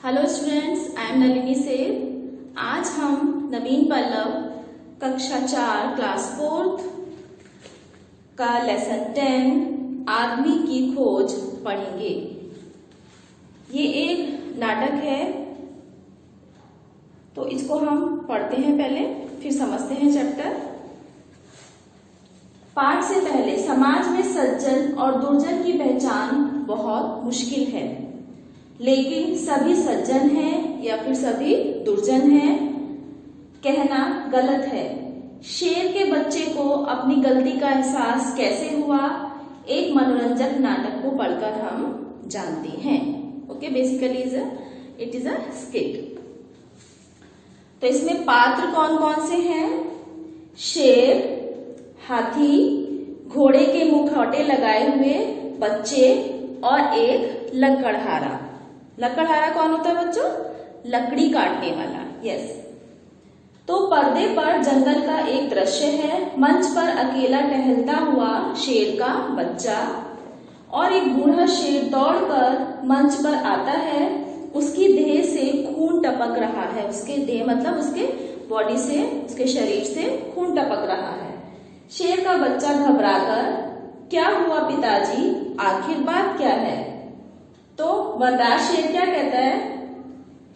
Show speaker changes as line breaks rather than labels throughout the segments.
Hello students, I am Nalini सेठ। आज हम नवीन पल्लव कक्षा 4 क्लास 4 का लेसन 10 आदमी की खोज पढ़ेंगे। ये एक नाटक है, तो इसको हम पढ़ते हैं पहले, फिर समझते हैं चैप्टर। पाठ से पहले समाज में सज्जन और दुर्जन की पहचान बहुत मुश्किल है, लेकिन सभी सज्जन हैं या फिर सभी दुर्जन हैं कहना गलत है। शेर के बच्चे को अपनी गलती का एहसास कैसे हुआ, एक मनोरंजक नाटक को पढ़कर हम जानते हैं। Okay, basically it is a skit. तो इसमें पात्र कौन कौन से हैं? शेर, हाथी, घोड़े के मुखौटे लगाए हुए बच्चे और एक लकड़हारा। लकड़हारा कौन होता है बच्चों? लकड़ी काटने वाला। यस। तो पर्दे पर जंगल का एक दृश्य है। मंच पर अकेला टहलता हुआ शेर का बच्चा और एक बूढ़ा शेर दौड़कर मंच पर आता है। उसकी देह से खून टपक रहा है। उसके देह मतलब उसके बॉडी से, उसके शरीर से खून टपक रहा है। शेर का बच्चा घबराकर, क्या हुआ पिताजी, आखिर बात क्या है? तो वनराज शेर क्या कहता है?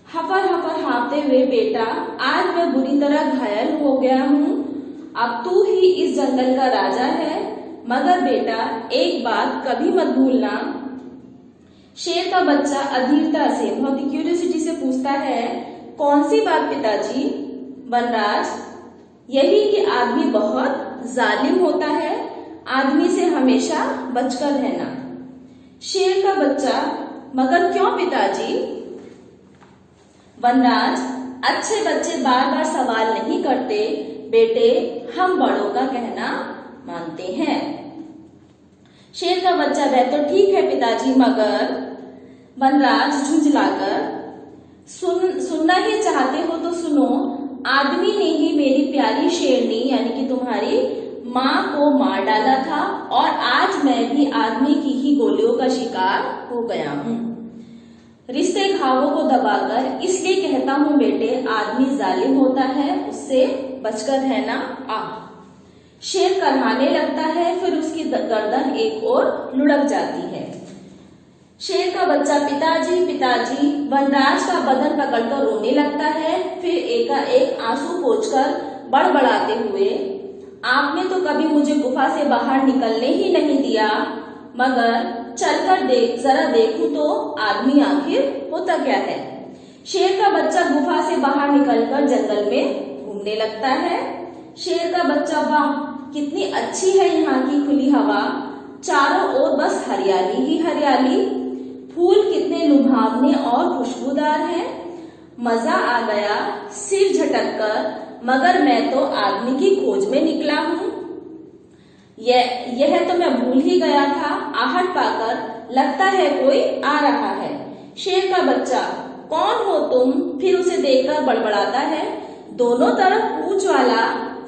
हफर हफर हाँफते हुए, बेटा आज मैं बुरी तरह घायल हो गया हूँ। अब तू ही इस जंगल का राजा है, मगर बेटा एक बात कभी मत भूलना। शेर का बच्चा अधीरता से, बहुत ही क्यूरियोसिटी से पूछता है, कौन सी बात पिताजी? वनराज, यही कि आदमी बहुत जालिम होता है, आदमी से हमेशा बचकर रहना। शेर का बच्चा, मगर क्यों पिताजी? वनराज, अच्छे बच्चे बार बार सवाल नहीं करते, बेटे हम बड़ों का कहना मानते हैं। शेर का बच्चा, वह तो ठीक है पिताजी, मगर। वनराज झुंझलाकर, सुनना ही चाहते हो तो सुनो, आदमी ने ही मेरी प्यारी शेरनी यानी कि तुम्हारी माँ को मार डाला था और आज मैं भी आदमी की ही गोलियों का शिकार हो गया हूँ। रिश्ते घावों को दबाकर इसलिए कहता हूँ बेटे, आदमी जालिम होता है, उससे बचकर रहना। शेर करहाने लगता है, फिर उसकी गर्दन एक ओर लुढ़क जाती है। शेर का बच्चा, पिताजी पिताजी। वनराज का बदन पकड़कर रोने लगता है, फिर एकाएक आंसू पोंछकर बड़बड़ाते हुए, आपने तो कभी मुझे गुफा से बाहर निकलने ही नहीं दिया, मगर चलकर जरा देखूं तो आदमी आखिर होता क्या है। शेर का बच्चा गुफा से बाहर निकलकर जंगल में घूमने लगता है। शेर का बच्चा, वाह कितनी अच्छी है यहाँ की खुली हवा, चारों ओर बस हरियाली ही हरियाली, फूल कितने लुभावने और खुशबूदार हैं, मजा आ गया सिर झटक कर, मगर मैं तो आदमी की खोज में निकला हूँ। यह तो मैं भूल ही गया था, आहट पाकर लगता है कोई आ रहा है। शेर का बच्चा, कौन हो तुम? फिर उसे देखकर बड़बड़ाता है, दोनों तरफ पूंछ वाला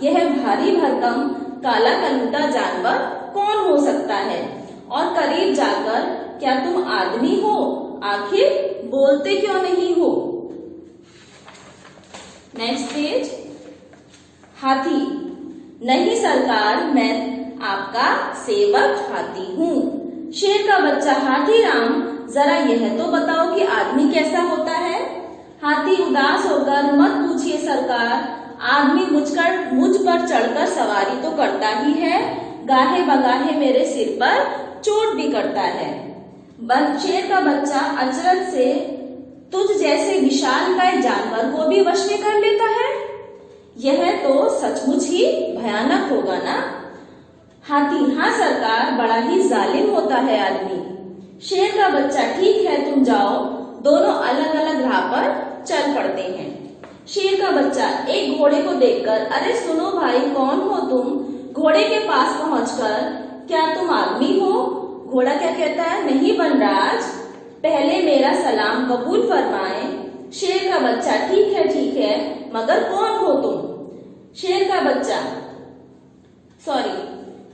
यह भारी भरकम काला कलूटा जानवर कौन हो सकता है? और करीब जाकर, क्या तुम आदमी हो? आखिर बोलते क्यों नहीं हो? Next page. हाथी, नहीं सरकार, मैं आपका सेवक हाथी हूँ। शेर का बच्चा, हाथी राम जरा यह तो बताओ कि आदमी कैसा होता है? हाथी उदास होकर, मत पूछिए सरकार, आदमी मुझ पर चढ़कर सवारी तो करता ही है, गाहे बगाहे मेरे सिर पर चोट भी करता है। शेर का बच्चा अचरज से, तुझ जैसे विशालकाय जानवर को भी वश में कर लेता है? यह तो सचमुच ही भयानक होगा ना? हाथी, हाँ सरकार, बड़ा ही जालिम होता है आदमी। शेर का बच्चा, ठीक है तुम जाओ। दोनों अलग अलग राह पर चल पड़ते हैं। शेर का बच्चा एक घोड़े को देखकर, अरे सुनो भाई, कौन हो तुम? घोड़े के पास पहुंचकर, क्या तुम आदमी हो? घोड़ा क्या कहता है? नहीं वनराज, पहले मेरा सलाम कबूल फरमाए। शेर का बच्चा, ठीक है, मगर कौन हो तुम? शेर का बच्चा,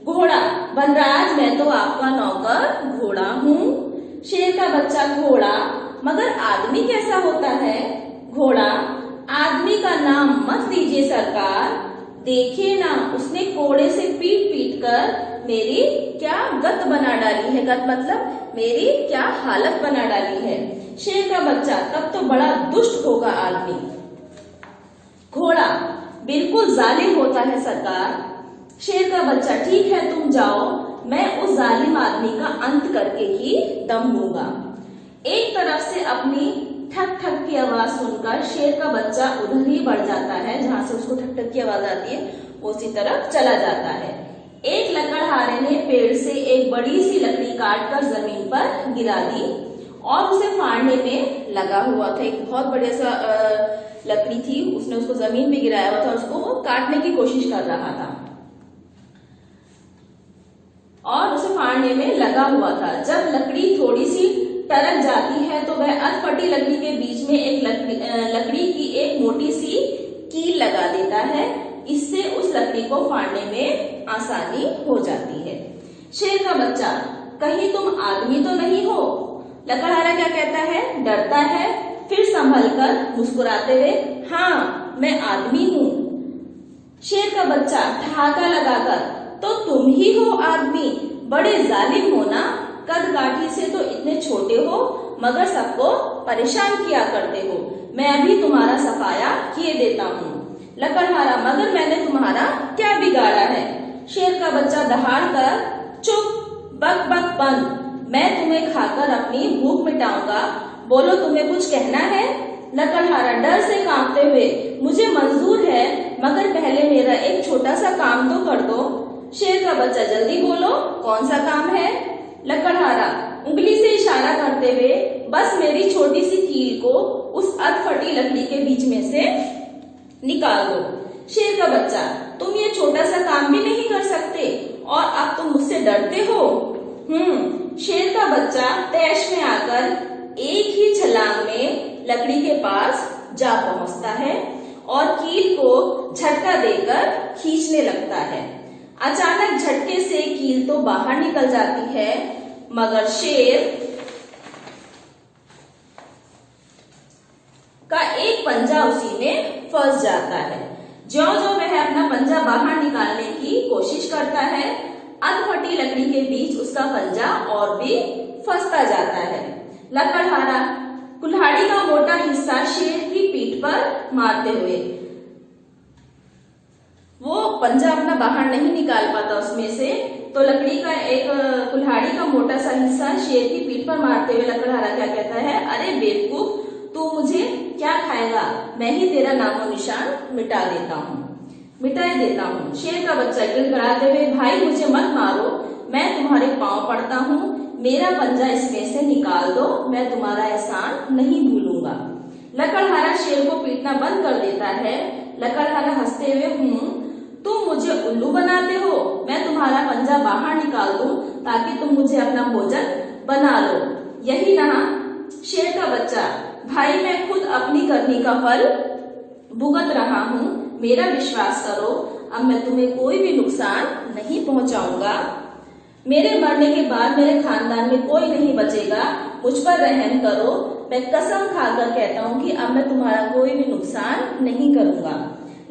घोड़ा, वनराज मैं तो आपका नौकर घोड़ा हूँ। शेर का बच्चा, घोड़ा, मगर आदमी कैसा होता है? घोड़ा, आदमी का नाम मत लीजिए सरकार, देखिए ना उसने कोड़े से पीट पीट कर मेरी क्या गत बना डाली है। गत मतलब मेरी क्या हालत बना डाली है। शेर का बच्चा, तब तो बड़ा दुष्ट होगा आदमी। घोड़ा, बिल्कुल जालिम होता है सरकार। शेर का बच्चा, ठीक है तुम जाओ, मैं उस जालिम आदमी का अंत करके ही दम लूंगा। एक तरफ से अपनी ठक ठक की आवाज सुनकर शेर का बच्चा उधर ही बढ़ जाता है, जहां से उसको ठक ठक की आवाज आती है उसी तरफ चला जाता है। एक लकड़हारे ने पेड़ से एक बड़ी सी लकड़ी काटकर जमीन पर गिरा दी और उसे फाड़ने में लगा हुआ था। एक बहुत बढ़िया सा लकड़ी थी, उसने उसको जमीन पे गिराया हुआ था, उसको वो काटने की कोशिश कर रहा था और उसे फाड़ने में लगा हुआ था। जब लकड़ी थोड़ी सी टरक जाती है तो वह अधफटी लकड़ी के बीच में एक लकड़ी की एक मोटी सी कील लगा देता है। इससे उस लकड़ी को फाड़ने में आसानी हो जाती है। शेर का बच्चा, कहीं तुम आदमी तो नहीं हो? लकड़हारा क्या कहता है? डरता है, फिर संभल कर मुस्कुराते हुए, हाँ मैं आदमी हूँ। शेर का बच्चा ठहाका लगाकर, तो तुम ही हो आदमी, बड़े जालिम हो ना, कद काठी से तो इतने छोटे हो मगर सबको परेशान किया करते हो। मैं अभी तुम्हारा सफाया किए देता हूँ। लकड़हारा, मगर मैंने तुम्हारा क्या बिगाड़ा है? शेर का बच्चा दहाड़ कर, चुप, बक बक बंद, मैं तुम्हें खाकर अपनी भूख मिटाऊंगा। बोलो तुम्हें कुछ कहना है? लकड़हारा डर से कांपते हुए, मुझे मंजूर है मगर पहले मेरा एक छोटा सा काम तो कर दो। शेर का बच्चा, जल्दी बोलो कौन सा काम है? लकड़हारा उंगली से इशारा करते हुए, बस मेरी छोटी सी कील को उस अधफटी लकड़ी के बीच में से निकाल दो। शेर का बच्चा, तुम ये छोटा सा काम भी नहीं कर सकते और अब तुम मुझसे डरते हो? शेर का बच्चा तैश में आकर एक ही छलांग में लकड़ी के पास जा पहुंचता है और कील को झटका देकर खींचने लगता है। अचानक झटके से कील तो बाहर निकल जाती है मगर शेर का एक पंजा उसी में फंस जाता है। ज्यों-ज्यों वह अपना पंजा बाहर निकालने की कोशिश करता है, अधफटी लकड़ी के बीच उसका पंजा और भी फंसता जाता है। लकड़हारा कुल्हाड़ी का मोटा हिस्सा शेर की पीठ पर मारते हुए, वो पंजा अपना बाहर नहीं निकाल पाता उसमें से, तो लकड़ी का एक कुल्हाड़ी का मोटा सा हिस्सा शेर की पीठ पर मारते हुए लकड़हारा क्या कहता है? अरे बेवकूफ, तू मुझे क्या खाएगा? मैं ही तेरा नामो निशान मिटा देता हूँ। शेर का बच्चा गिड़गिड़ाते हुए, भाई मुझे मत मारो, मैं तुम्हारे पांव पड़ता हूँ, मेरा पंजा इसमें से निकाल दो, मैं तुम्हारा एहसान नहीं भूलूंगा। लकड़हारा शेर को पीटना बंद कर देता है। लकड़हारा हंसते हुए, तुम मुझे उल्लू बनाते हो, मैं तुम्हारा पंजा बाहर निकाल दूं ताकि तुम मुझे अपना भोजन बना लो, यही ना? शेर का बच्चा, भाई मैं खुद अपनी करनी का फल भुगत रहा हूँ, मेरा विश्वास करो, अब मैं तुम्हें कोई भी नुकसान नहीं पहुंचाऊंगा। मेरे मरने के बाद मेरे खानदान में कोई नहीं बचेगा, मुझ पर रहम करो, मैं कसम खाकर कहता हूँ कि अब मैं तुम्हारा कोई भी नुकसान नहीं करूंगा।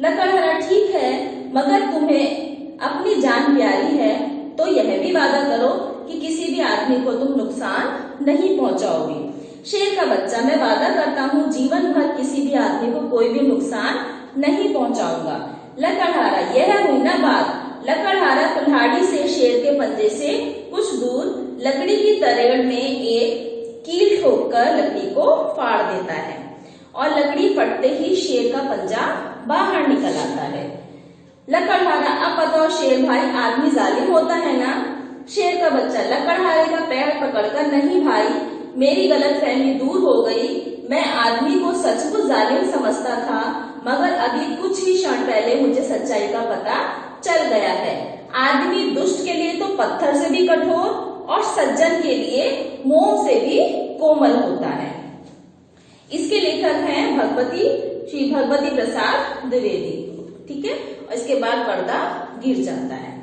लकड़हारा, ठीक है, मगर तुम्हें अपनी जान प्यारी है तो यह भी वादा करो कि किसी भी आदमी को तुम नुकसान नहीं पहुंचाओगे। शेर का बच्चा, मैं वादा करता हूँ जीवन भर किसी भी आदमी को कोई भी नुकसान नहीं पहुंचाऊंगा। लकड़हारा, यह हुई ना बात। लकड़हारा कुल्हाड़ी से शेर के पंजे से कुछ दूर लकड़ी की तरेड़ में एक कील ठोककर लकड़ी को फाड़ देता है और लकड़ी फटते ही शेर का पंजा बाहर निकल आता है। लकड़हारा, अब बताओ शेर भाई, आदमी जालिम होता है ना? शेर का बच्चा लकड़हारे का पैर पकड़कर, नहीं भाई, मेरी गलतफहमी दूर हो गई, मैं आदमी को सचमुच जालिम समझता था, मगर अभी कुछ ही क्षण पहले मुझे सच्चाई का पता चल गया है। आदमी दुष्ट के लिए तो पत्थर से भी कठोर और सज्जन के लिए मोम से भी कोमल होता है। इसके लेखक हैं श्री भगवती प्रसाद द्विवेदी। ठीक है, और इसके बाद पर्दा गिर जाता है।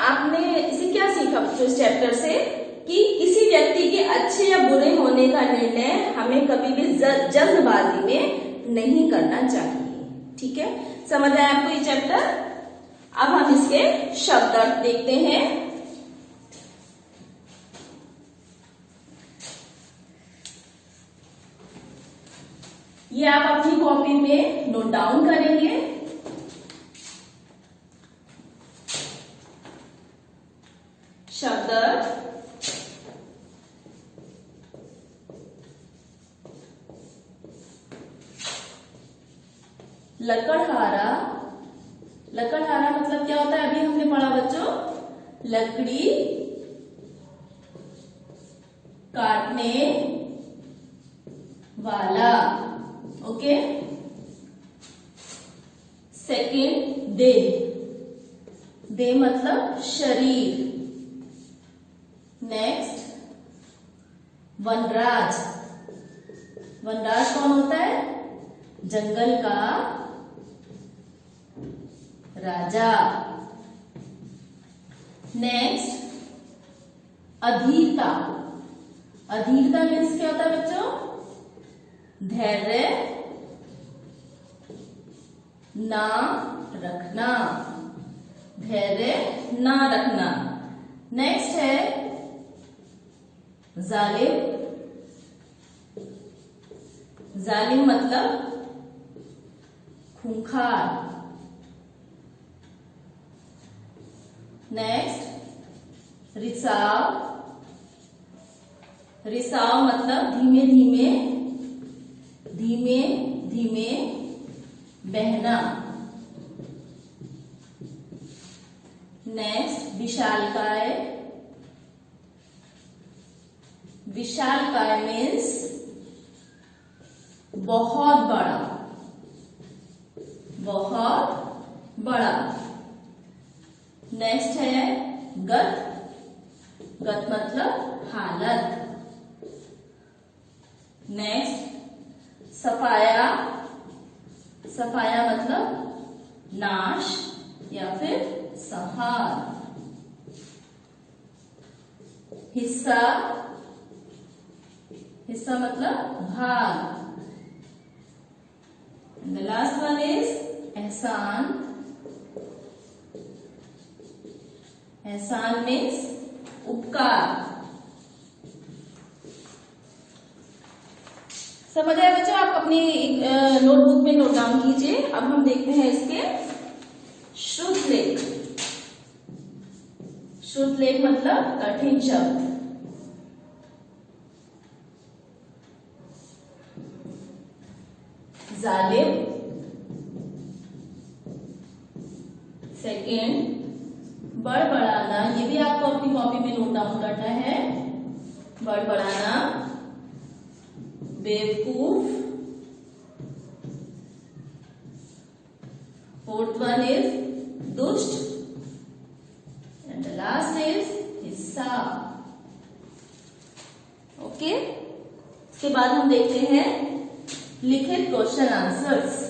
आपने इसे क्या सीखा बच्चों इस चैप्टर से? कि किसी व्यक्ति के अच्छे या बुरे होने का निर्णय हमें कभी भी जल्दबाजी में नहीं करना चाहिए। ठीक है, समझ आया आपको ये चैप्टर? अब हम इसके शब्द अर्थ देखते हैं। ये आप अपनी कॉपी में नोट डाउन करेंगे। शब्द लकड़हारा। लकड़हारा मतलब क्या होता है? अभी हमने पढ़ा बच्चों, लकड़ी काटने वाला। ओके। सेकंड, देह। देह मतलब शरीर। नेक्स्ट, वनराज। वनराज कौन होता है? जंगल का राजा। नेक्स्ट, अधीरता। अधीरता मीन्स क्या होता है बच्चों? धैर्य ना रखना। धैर्य ना रखना। नेक्स्ट है जालिम। जालिम मतलब खूंखार। नेक्स्ट, रिसाव। रिसाव मतलब धीमे धीमे धीमे धीमे बहना। नेक्स्ट, विशालकाय। विशालकाय मीन्स बहुत बड़ा। बहुत बड़ा। नेक्स्ट है गत। गत मतलब हालत। नेक्स्ट, सफाया। सफाया मतलब नाश या फिर संहार। हिस्सा। हिस्सा मतलब भाग। And the last one is एहसान। एहसान मीन्स उपकार। समझ आया बच्चों? आप अपनी नोटबुक में नोट डाउन कीजिए। अब हम देखते हैं इसके श्रुत लेख। श्रुत लेख मतलब कठिन शब्द। जालिम। सेकेंड, बड़बड़ाना। ये भी आपको अपनी कॉपी में नोट डाउन करना है। बड़बड़ाना, बेवकूफ। फोर्थ वन इज दुष्ट। एंड द लास्ट इज हिस्सा। ओके। इसके बाद हम देखते हैं लिखित क्वेश्चन आंसर्स।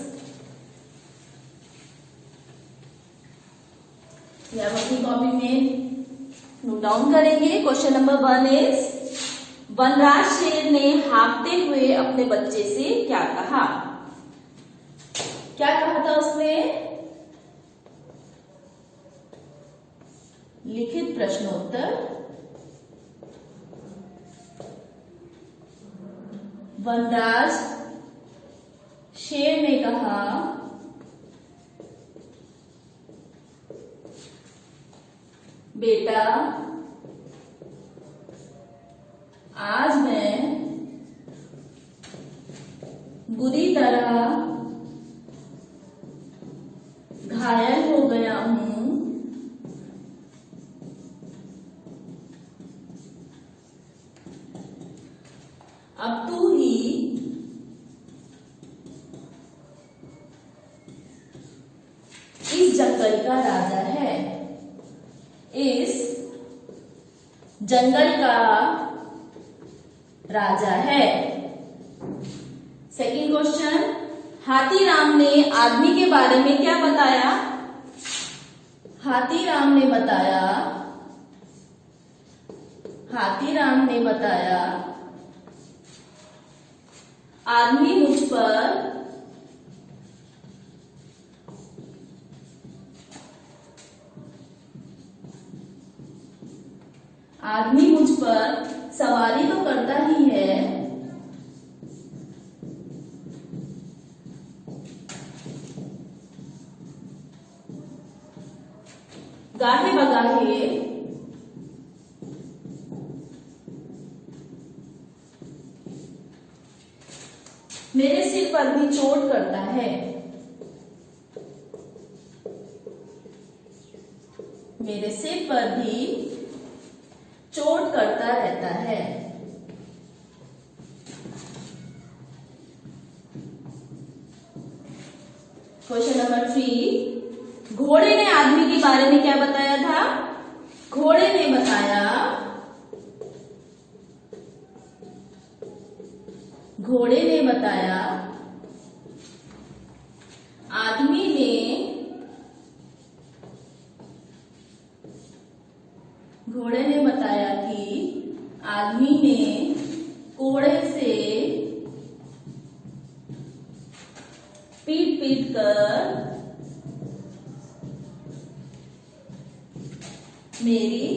ये हम अपनी कॉपी में नोट डाउन करेंगे। क्वेश्चन नंबर 1 इज, वनराज शेर ने हाँफते हुए अपने बच्चे से क्या कहा? क्या कहा था उसने? लिखित प्रश्नोत्तर। वनराज शेर ने कहा, बेटा आज मैं बुरी तरह घायल हो गया हूं। अब तू ही इस जंगल का राजा है। इस जंगल का राजा है। सेकंड क्वेश्चन, हाथीराम ने आदमी के बारे में क्या बताया? हाथीराम ने बताया, हाथीराम ने बताया, आदमी मुझ पर सवारी तो करता ही है, गाहे बगाहे मेरे सिर पर भी चोट करता है, मेरे सिर पर भी चोट करता रहता है। क्वेश्चन नंबर 3, घोड़े ने आदमी के बारे में क्या बताया था? घोड़े ने बताया, घोड़े ने बताया आदमी ने घोड़े ने बताया कि आदमी ने कोड़े से पीट पीट कर मेरी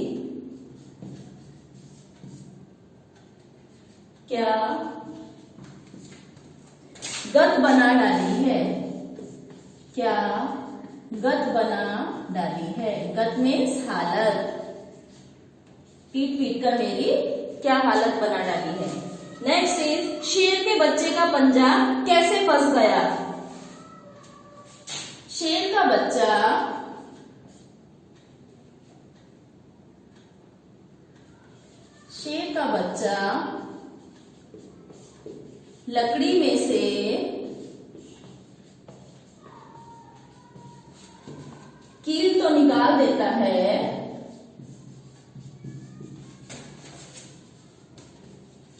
क्या गत बना डाली है, क्या गत बना डाली है। गत मीन्स हालत, पीट पीट कर मेरी क्या हालत बना डाली है। नेक्स्ट इज, शेर के बच्चे का पंजा कैसे फंस गया? शेर का बच्चा लकड़ी में से कील तो निकाल देता है,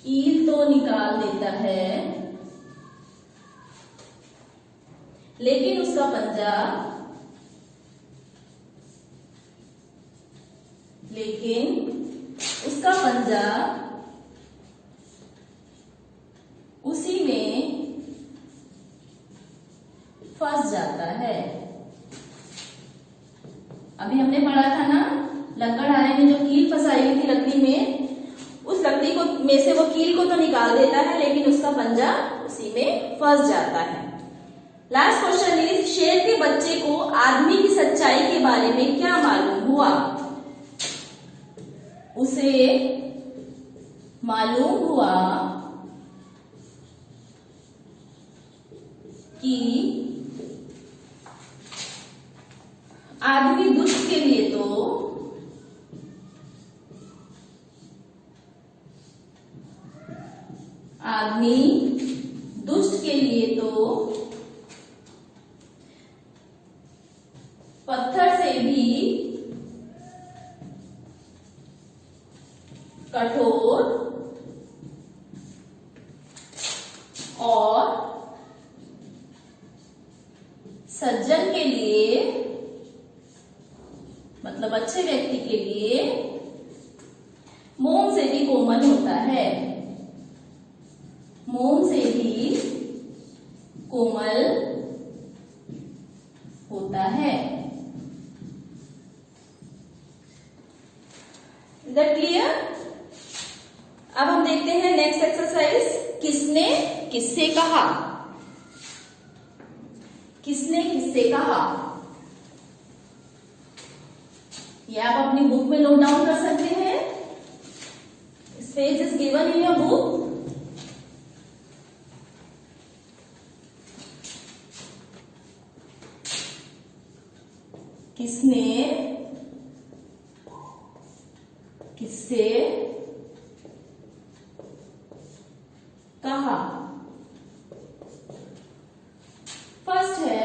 कील तो निकाल देता है, लेकिन उसका पंजा उसी में फंस जाता है। अभी हमने पढ़ा था ना, लकड़हारे ने जो कील फंसाई हुई थी लकड़ी में, उस लकड़ी को में से वो कील को तो निकाल देता है, लेकिन उसका पंजा उसी में फंस जाता है। लास्ट क्वेश्चन इज, शेर के बच्चे को आदमी की सच्चाई के बारे में क्या मालूम हुआ? उसे मालूम हुआ कि आदमी दुष्ट के लिए तो पत्थर से भी कठोर और सज्जन के लिए, मतलब अच्छे व्यक्ति के लिए, मोम से भी कोमल होता है, मोम से भी कोमल होता है। Is that clear? अब हम देखते हैं नेक्स्ट एक्सरसाइज, किसने किससे कहा? किसने किससे कहा? ये आप अपनी बुक में नोट डाउन कर सकते हैं। Page is given in your book. किसने किससे कहा? फर्स्ट है,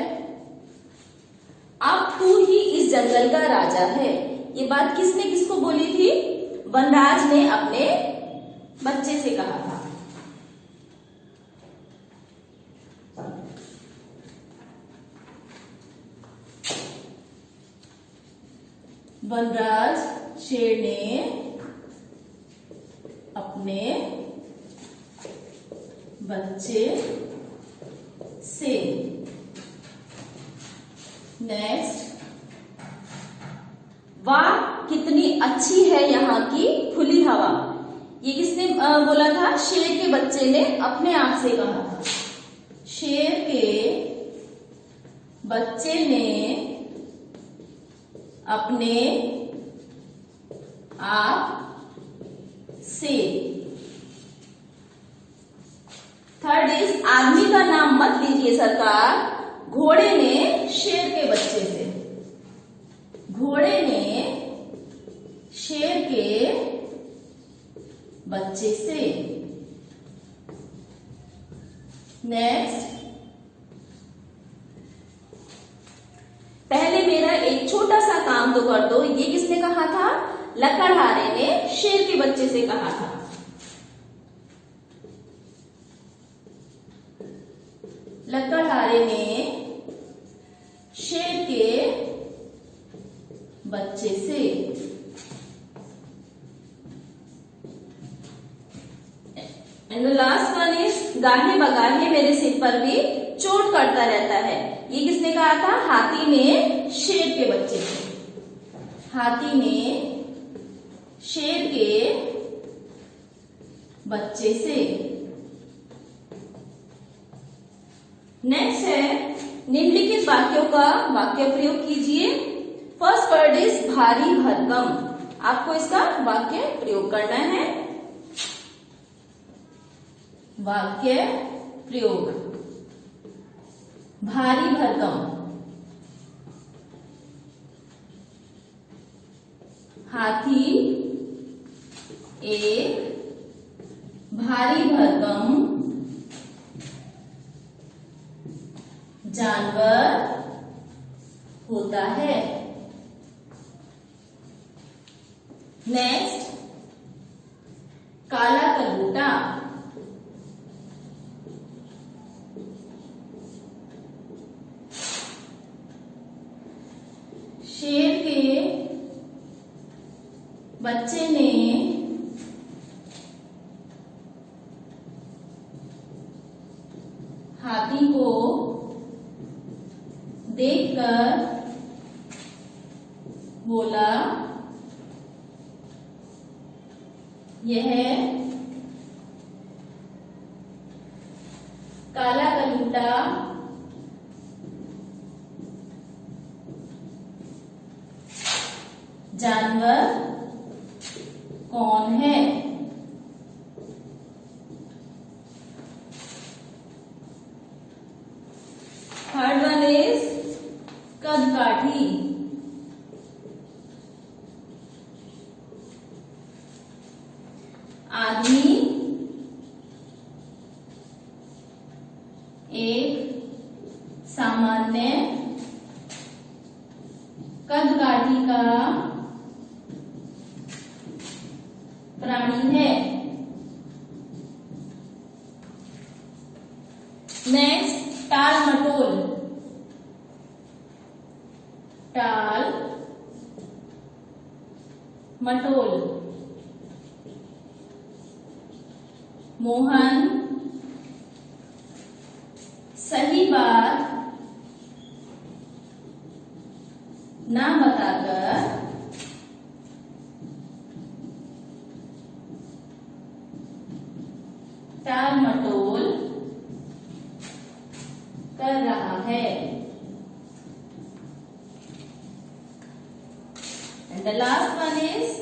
अब तू ही इस जंगल का राजा है। ये बात किसने किसको बोली थी? वनराज ने अपने बच्चे से कहा था। वनराज शेर ने अपने बच्चे से। नेक्स्ट, वाह कितनी अच्छी है यहाँ की खुली हवा। ये किसने बोला था? शेर के बच्चे ने अपने आप से कहा था। शेर के बच्चे ने अपने आप से। थर्ड इज, आदमी का नाम मत लीजिए सरकार, घोड़े ने शेर के बच्चे से। घोड़े ने शेर के बच्चे से। नेक्स्ट, पहले मेरा एक छोटा सा काम तो कर दो। ये किसने कहा था? लकड़हारे ने शेर के बच्चे से कहा था। लकड़हारे ने शेर के बच्चे से। And the last one is, गाहे बगाहे मेरे सिर पर भी चोट करता रहता है। ये किसने कहा था? हाथी ने शेर के बच्चे से। हाथी ने शेर के बच्चे से। नेक्स्ट है, निम्नलिखित वाक्यों का वाक्य प्रयोग कीजिए। फर्स्ट वर्ड इज भारी भरकम। आपको इसका वाक्य प्रयोग करना है। वाक्य प्रयोग, भारी भरकम। हाथी एक भारी भरकम जानवर होता है। नेक्स्ट, काला कलूटा। शेर के बच्चे ने हाथी को देखकर बोला, यह काला कलूटा जानवर कौन है? थर्ड वन इज कदकाठी। आदमी एक सामान्य कदकाठी का प्राणी है। नेक्स्ट, टाल मटोल। टाल मटोल। मोहन सही बात ना बताकर टाल मटोल कर रहा है। And the last one is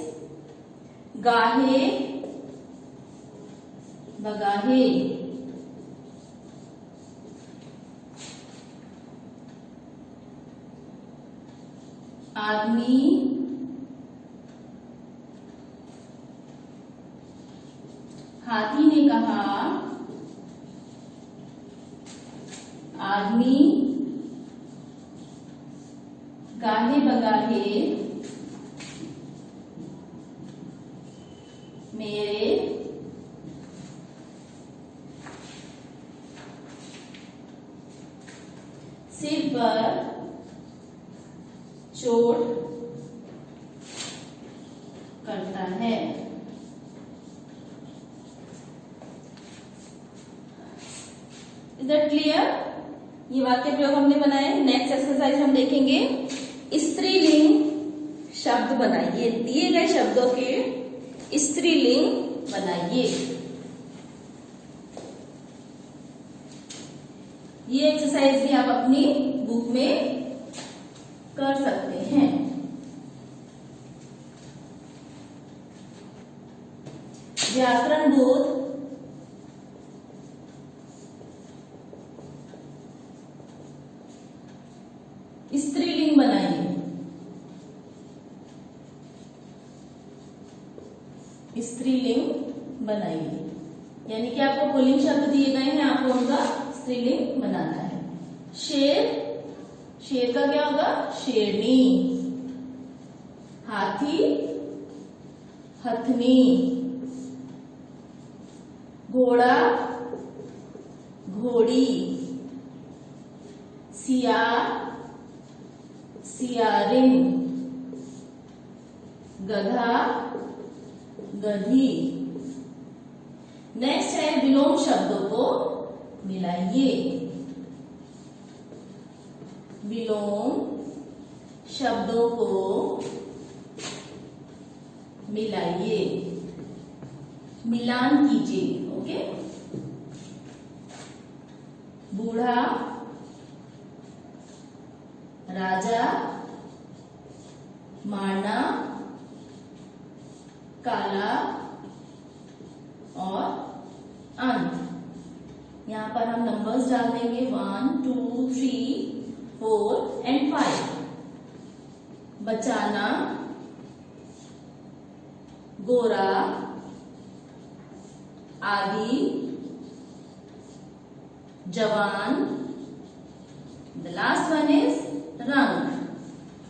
गाहे बगाहे। आदमी हाथी ने कहा, आदमी गाहे बगाहे मेरे सिर पर चोट करता है। Is that clear? ये वाक्य प्रयोग हमने बनाए। नेक्स्ट एक्सरसाइज हम देखेंगे, स्त्रीलिंग शब्द बनाइए। दिए गए शब्दों के स्त्रीलिंग बनाइए। ये एक्सरसाइज भी आप अपनी बुक में कर सकते हैं। व्याकरण बोध, स्त्रीलिंग बनाइए। स्त्रीलिंग बनाइए, यानी कि आपको पुल्लिंग शब्द दिए गए हैं, आपको उनका स्त्रीलिंग बनाना है। शेर, शेर का क्या होगा? शेरनी। हाथी, हथनी। घोड़ा, घोड़ी। सियार, सियारिन। गधा, गधी। नेक्स्ट है विलोम शब्दों को मिलाइए। विलोम शब्दों को मिलाइए, मिलान कीजिए। ओके। बूढ़ा, राजा, मारना, काला और अंत। यहां पर हम नंबर्स डाल देंगे 1 2 3 4 एंड 5। बचाना, गोरा, आदि, जवान। द लास्ट वन इज रंग।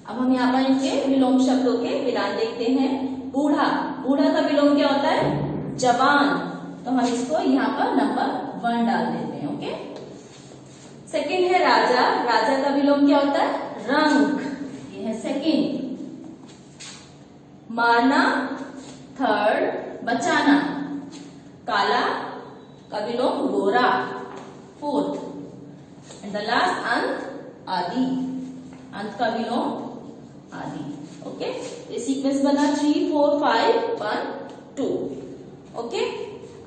अब हम यहाँ पर इनके विलोम शब्दों के मिलान देखते हैं। बूढ़ा, बूढ़ा का विलोम क्या होता है? जवान। तो हम इसको यहाँ पर नंबर 1 डाल देते हैं। ओके। सेकंड है राजा, राजा का विलोम क्या होता है? रंग। ये है सेकंड। मारना, थर्ड। बचाना, काला का विलोम गोरा, फोर्थ। एंड द लास्ट अंत, आदि। अंत का विलोम आदि। ओके। ये सीक्वेंस बना 3 4 5 1 2। ओके।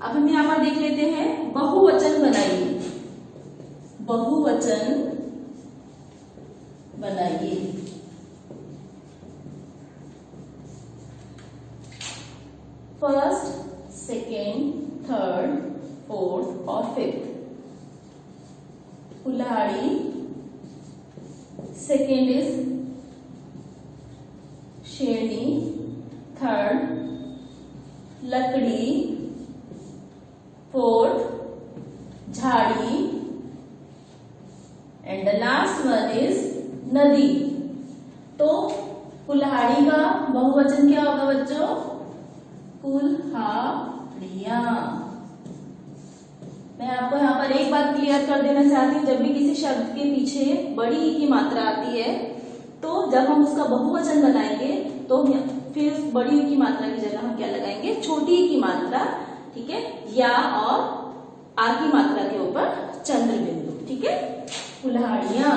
अब हम यहां पर देख लेते हैं, बहुवचन बनाइए। बहुवचन बनाइए। फर्स्ट, सेकेंड, थर्ड, फोर्थ और फिफ्थ। कुल्हाड़ी, सेकेंड इज शेरनी, थर्ड लकड़ी, फोर्थ झाड़ी and the last one is नदी। तो कुल्हाड़ी का बहुवचन क्या होगा बच्चों? कुल्हाड़ियां। मैं आपको यहाँ पर एक बात क्लियर कर देना चाहती हूँ, जब भी किसी शब्द के पीछे बड़ी ई की मात्रा आती है तो जब हम उसका बहुवचन बनाएंगे तो फिर उस बड़ी ई की मात्रा की जगह हम क्या लगाएंगे? छोटी ई की मात्रा। ठीक है। या और आ की मात्रा के ऊपर चंद्र बिंदु। ठीक है। कुल्हाड़ियां,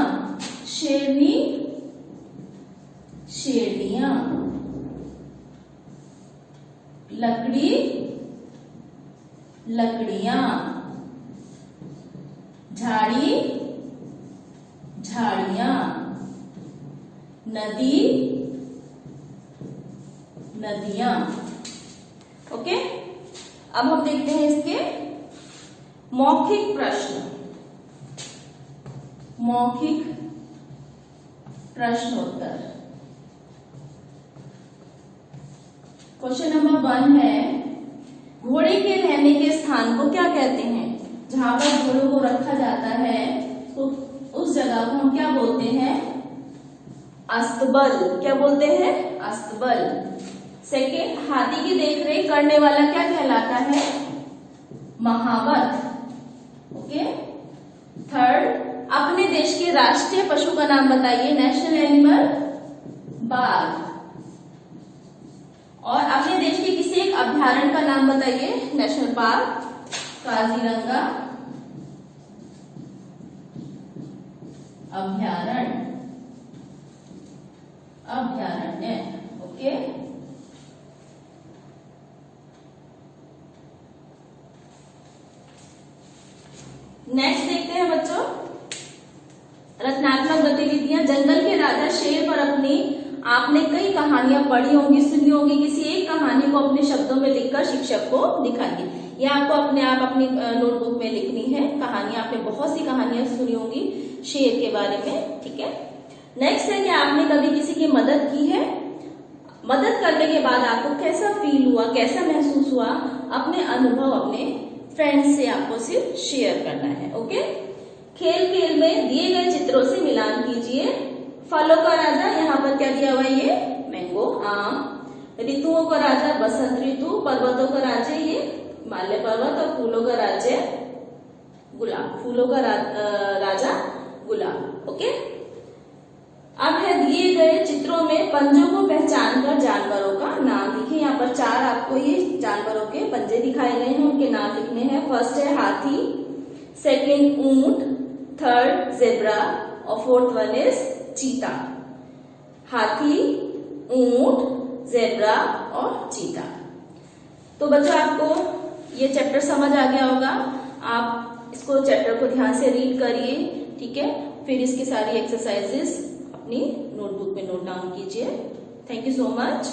शेरनी, शेरनियां। लकड़ी, लकड़ियां। झाड़ी, झाड़ियां। नदी, नदियां। ओके। अब हम देखते हैं इसके मौखिक प्रश्न। मौखिक प्रश्नोत्तर। क्वेश्चन नंबर 1 है, घोड़े के रहने के स्थान को क्या कहते हैं? जहां पर घोड़ों को रखा जाता है तो उस जगह को हम क्या बोलते हैं? अस्तबल। क्या बोलते हैं? अस्तबल। सेकेंड, हाथी की देखरेख करने वाला क्या कहलाता है? महावत। ओके। थर्ड, अपने देश के राष्ट्रीय पशु का नाम बताइए। नेशनल एनिमल बाघ। और अपने देश के किसी एक अभ्यारण्य का नाम बताइए। नेशनल पार्क काजीरंगा, अभयारण्य, अभयारण्य। ओके, नेक्स्ट देखते हैं बच्चों, रचनात्मक गतिविधियां। जंगल के राजा शेर पर अपनी आपने कई कहानियां पढ़ी होंगी, सुनी होंगी। किसी एक कहानी को अपने शब्दों में लिखकर शिक्षक को दिखाइए। यह आपको आप अपनी नोटबुक में लिखनी है। कहानियां आपने बहुत सी कहानियां सुनी होंगी शेर के बारे में, ठीक है। नेक्स्ट है कि आपने कभी किसी की मदद की है? मदद करने के बाद आपको कैसा फील हुआ, कैसा महसूस हुआ? अपने अनुभव अपने फ्रेंड्स से आपको सिर्फ शेयर करना है। ओके, खेल खेल में दिए गए चित्रों से मिलान कीजिए। फलों का राजा, यहाँ पर क्या दिया हुआ है? ये मैंगो, आम। ऋतुओं का राजा बसंत ऋतु। पर्वतों का राज्य ये हिमालय पर्वत। और फूलों का राज्य गुलाब, फूलों का राजा गुलाब। ओके, अब है दिए गए चित्रों में पंजों को पहचान कर जानवरों का नाम लिखिए। यहाँ पर 4 आपको ये जानवरों के पंजे दिखाए गए हैं, उनके नाम लिखने हैं। फर्स्ट है हाथी, सेकंड ऊंट, थर्ड जेब्रा और फोर्थ वन इज चीता। हाथी, ऊंट, जेब्रा और चीता। तो बच्चों आपको ये चैप्टर समझ आ गया होगा। आप इसको चैप्टर को ध्यान से रीड करिए, ठीक है। फिर इसकी सारी एक्सरसाइजेस अपनी नोटबुक में नोट डाउन कीजिए। Thank you so much.